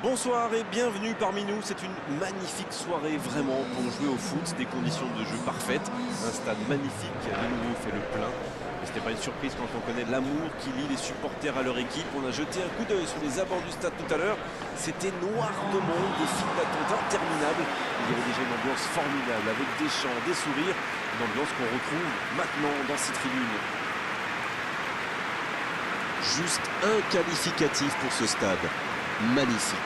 Bonsoir et bienvenue parmi nous. C'est une magnifique soirée vraiment pour jouer au foot, des conditions de jeu parfaites, un stade magnifique qui a de nouveau fait le plein. Et ce n'est pas une surprise quand on connaît l'amour qui lie les supporters à leur équipe. On a jeté un coup d'œil sur les abords du stade tout à l'heure. C'était noir de monde, des files d'attente interminables. Il y avait déjà une ambiance formidable avec des chants, des sourires, une ambiance qu'on retrouve maintenant dans ces tribunes. Juste un qualificatif pour ce stade. Magnifique.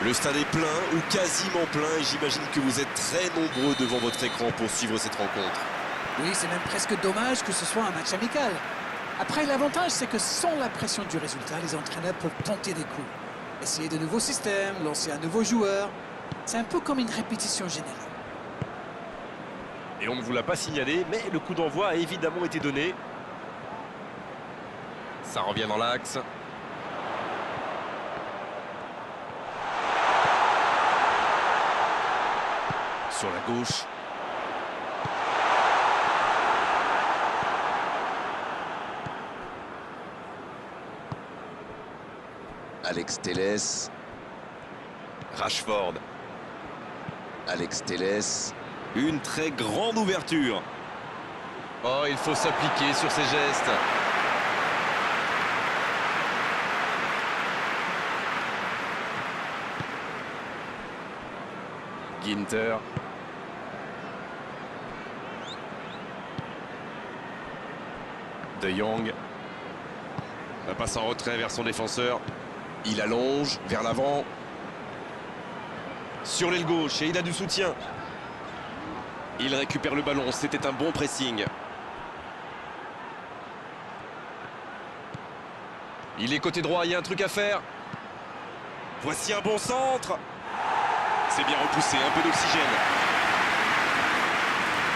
Le stade est plein ou quasiment plein et j'imagine que vous êtes très nombreux devant votre écran pour suivre cette rencontre. Oui, c'est même presque dommage que ce soit un match amical. Après, l'avantage, c'est que sans la pression du résultat, les entraîneurs peuvent tenter des coups. Essayer de nouveaux systèmes, lancer un nouveau joueur. C'est un peu comme une répétition générale. Et on ne vous l'a pas signalé, mais le coup d'envoi a évidemment été donné. Ça revient dans l'axe. Sur la gauche. Alex Telles. Rashford. Alex Telles. Une très grande ouverture. Oh, il faut s'appliquer sur ces gestes. Ginter. De Jong. La passe en retrait vers son défenseur. Il allonge vers l'avant. Sur l'aile gauche et il a du soutien. Il récupère le ballon, c'était un bon pressing. Il est côté droit, il y a un truc à faire. Voici un bon centre. C'est bien repoussé, un peu d'oxygène.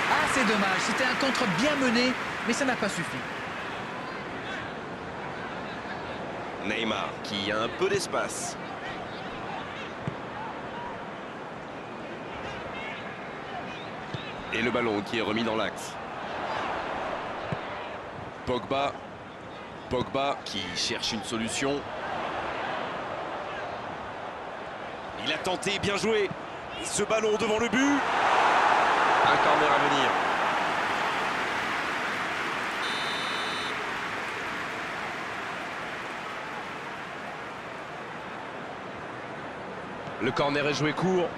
Ah, c'est dommage. C'était un contre bien mené, mais ça n'a pas suffi. Neymar qui a un peu d'espace. Et le ballon qui est remis dans l'axe. Pogba. Pogba qui cherche une solution. Il a tenté, bien joué. Et ce ballon devant le but. Un corner à venir. Le corner est joué court.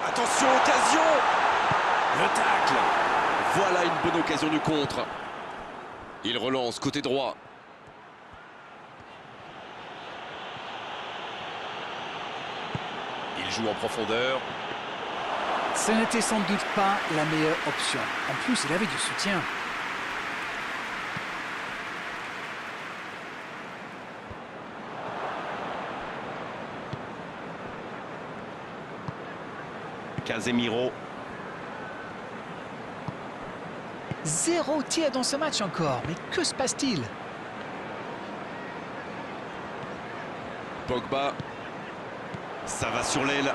Attention, occasion. Le tacle. Voilà une bonne occasion du contre. Il relance côté droit. Il joue en profondeur. Ce n'était sans doute pas la meilleure option. En plus, il avait du soutien. Casemiro. 0 tir dans ce match encore. Mais que se passe-t-il? Pogba. Ça va sur l'aile.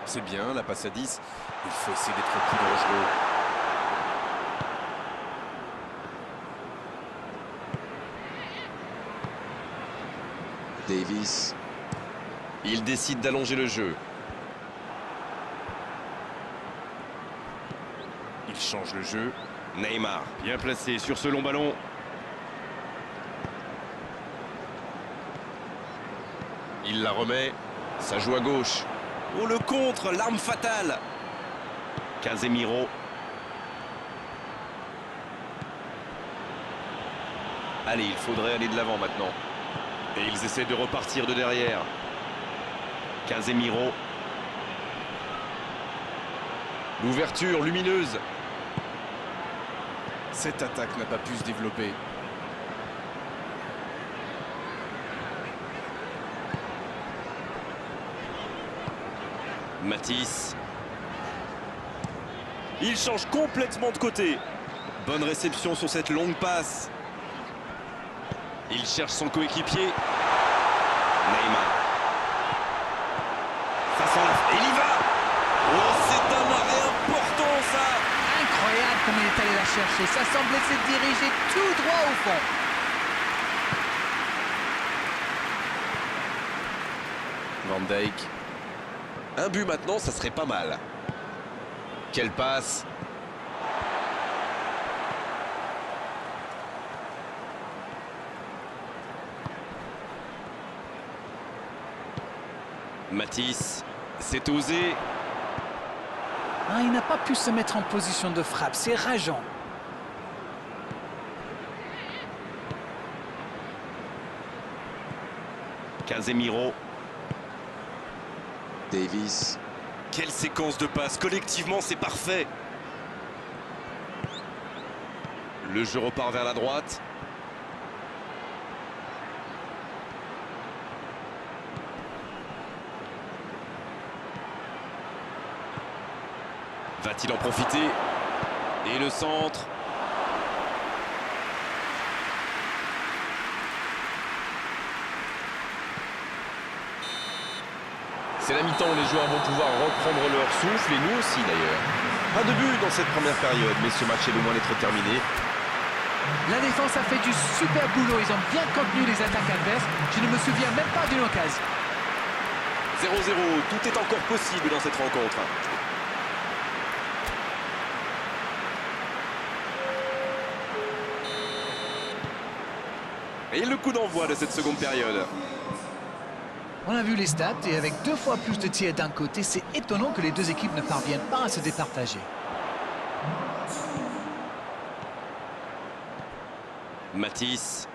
C'est bien, la passe à 10. Il faut essayer d'être plus dangereux. Davis. Il décide d'allonger le jeu. Il change le jeu. Neymar, bien placé sur ce long ballon. Il la remet. Ça joue à gauche. Oh, le contre, l'arme fatale. Casemiro. Allez, il faudrait aller de l'avant maintenant. Et ils essaient de repartir de derrière. Casemiro. L'ouverture lumineuse. Cette attaque n'a pas pu se développer. Matisse. Il change complètement de côté. Bonne réception sur cette longue passe. Il cherche son coéquipier. Neymar. Regarde comment il est allé la chercher. Ça semblait se diriger tout droit au fond. Van Dijk. Un but maintenant, ça serait pas mal. Quelle passe! Matisse, c'est osé. Ah, il n'a pas pu se mettre en position de frappe. C'est rageant. Casemiro. Davis. Quelle séquence de passes! Collectivement, c'est parfait. Le jeu repart vers la droite. Va-t-il en profiter? Et le centre. C'est la mi-temps où les joueurs vont pouvoir reprendre leur souffle, et nous aussi d'ailleurs. Pas de but dans cette première période, mais ce match est loin d'être terminé. La défense a fait du super boulot. Ils ont bien contenu les attaques adverses. Je ne me souviens même pas d'une occasion. 0-0, tout est encore possible dans cette rencontre. Et le coup d'envoi de cette seconde période. On a vu les stats et avec 2 fois plus de tirs d'un côté, c'est étonnant que les deux équipes ne parviennent pas à se départager. Matisse.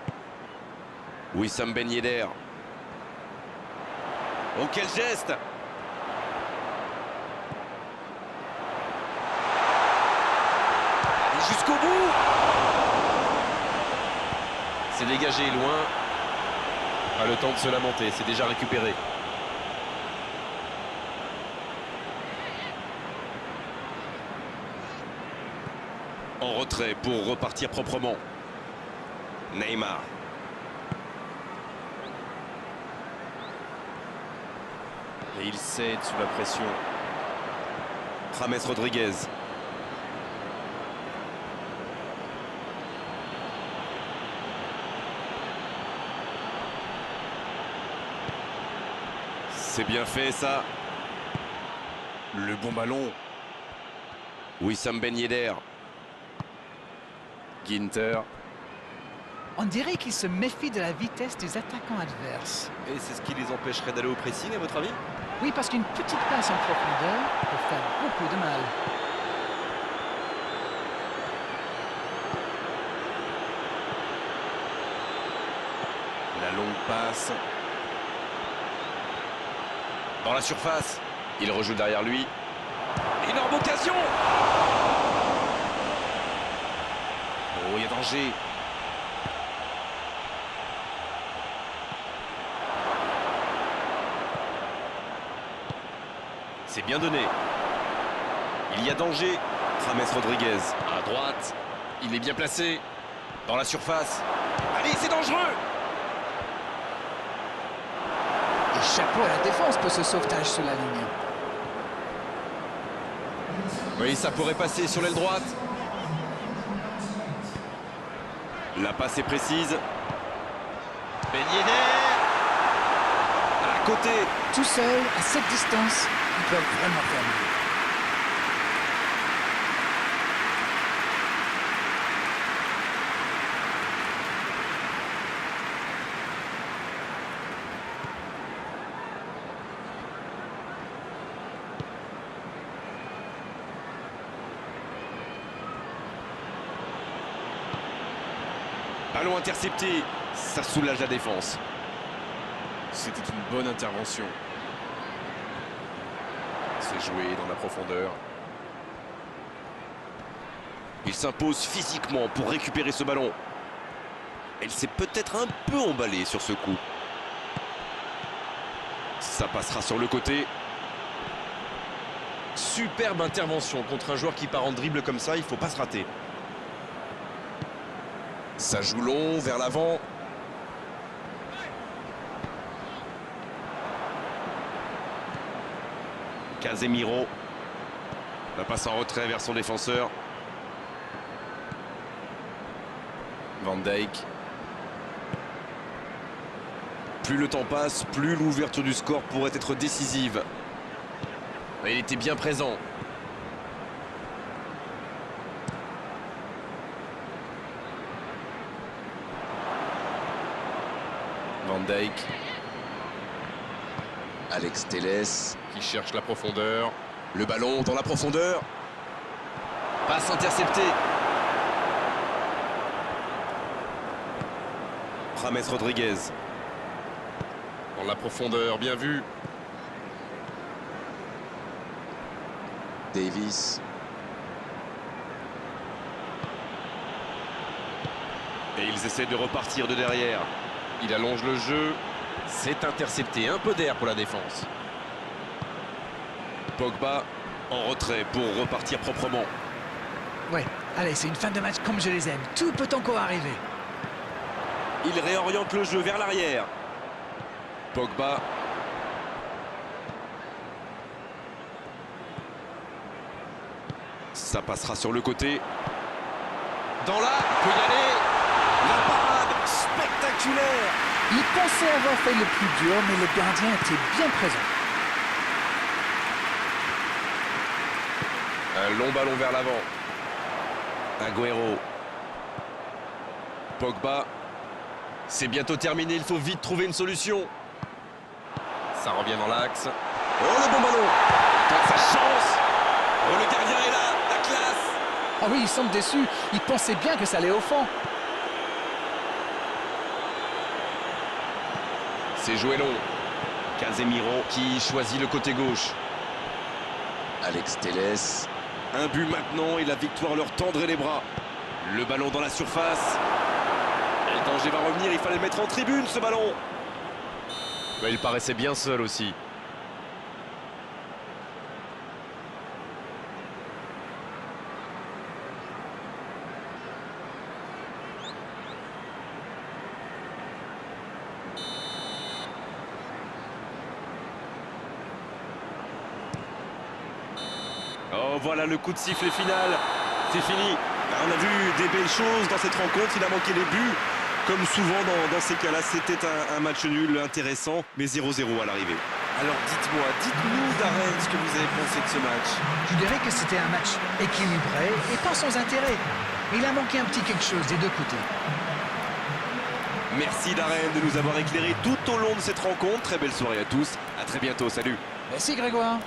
Wissam Ben Yedder. Oh, quel geste! Et jusqu'au bout! C'est dégagé loin. Pas le temps de se lamenter, c'est déjà récupéré. En retrait pour repartir proprement. Neymar. Et il cède sous la pression. James Rodriguez. C'est bien fait ça. Le bon ballon. Wissam Ben Yedder. Ginter. On dirait qu'ils se méfient de la vitesse des attaquants adverses. Et c'est ce qui les empêcherait d'aller au pressing, à votre avis? Oui, parce qu'une petite passe en profondeur peut faire beaucoup de mal. La longue passe. Dans la surface. Il rejoue derrière lui. Énorme occasion! Oh, il y a danger. C'est bien donné. Il y a danger. James Rodriguez. À droite. Il est bien placé. Dans la surface. Allez, c'est dangereux! Et chapeau à la défense pour ce sauvetage sur la ligne. Oui, ça pourrait passer sur l'aile droite. La passe est précise. Ben Yedder. À côté. Tout seul, à cette distance, ils peuvent vraiment faire mieux. Ballon intercepté, ça soulage la défense. C'était une bonne intervention. C'est joué dans la profondeur. Il s'impose physiquement pour récupérer ce ballon. Elle s'est peut-être un peu emballée sur ce coup. Ça passera sur le côté. Superbe intervention contre un joueur qui part en dribble comme ça, il ne faut pas se rater. Ça joue long, vers l'avant. Casemiro. La passe en retrait vers son défenseur. Van Dijk. Plus le temps passe, plus l'ouverture du score pourrait être décisive. Il était bien présent. Van Dijk. Alex Telles qui cherche la profondeur. Le ballon dans la profondeur. Passe interceptée. James Rodriguez. Dans la profondeur, bien vu. Davis. Et ils essaient de repartir de derrière. Il allonge le jeu. C'est intercepté. Un peu d'air pour la défense. Pogba en retrait pour repartir proprement. Ouais, allez, c'est une fin de match comme je les aime. Tout peut encore arriver. Il réoriente le jeu vers l'arrière. Pogba. Ça passera sur le côté. Dans la, il peut y aller. La parade spectaculaire. Il pensait avoir fait le plus dur, mais le gardien était bien présent. Un long ballon vers l'avant. Agüero. Pogba. C'est bientôt terminé, il faut vite trouver une solution. Ça revient dans l'axe. Oh, le bon ballon. Tente sa chance. Oh, le gardien est là, la classe. Ah oui, il semble déçu. Il pensait bien que ça allait au fond. C'est joué long. Casemiro qui choisit le côté gauche. Alex Telles. Un but maintenant et la victoire leur tendrait les bras. Le ballon dans la surface. Et le danger va revenir, il fallait le mettre en tribune ce ballon. Bah, il paraissait bien seul aussi. Oh, voilà le coup de sifflet final. C'est fini. On a vu des belles choses dans cette rencontre. Il a manqué les buts. Comme souvent dans ces cas-là, c'était un match nul intéressant, mais 0-0 à l'arrivée. Alors dites-nous Darren ce que vous avez pensé de ce match. Je dirais que c'était un match équilibré et pas sans intérêt. Il a manqué un petit quelque chose des deux côtés. Merci Darren de nous avoir éclairé tout au long de cette rencontre. Très belle soirée à tous. À très bientôt. Salut. Merci Grégoire.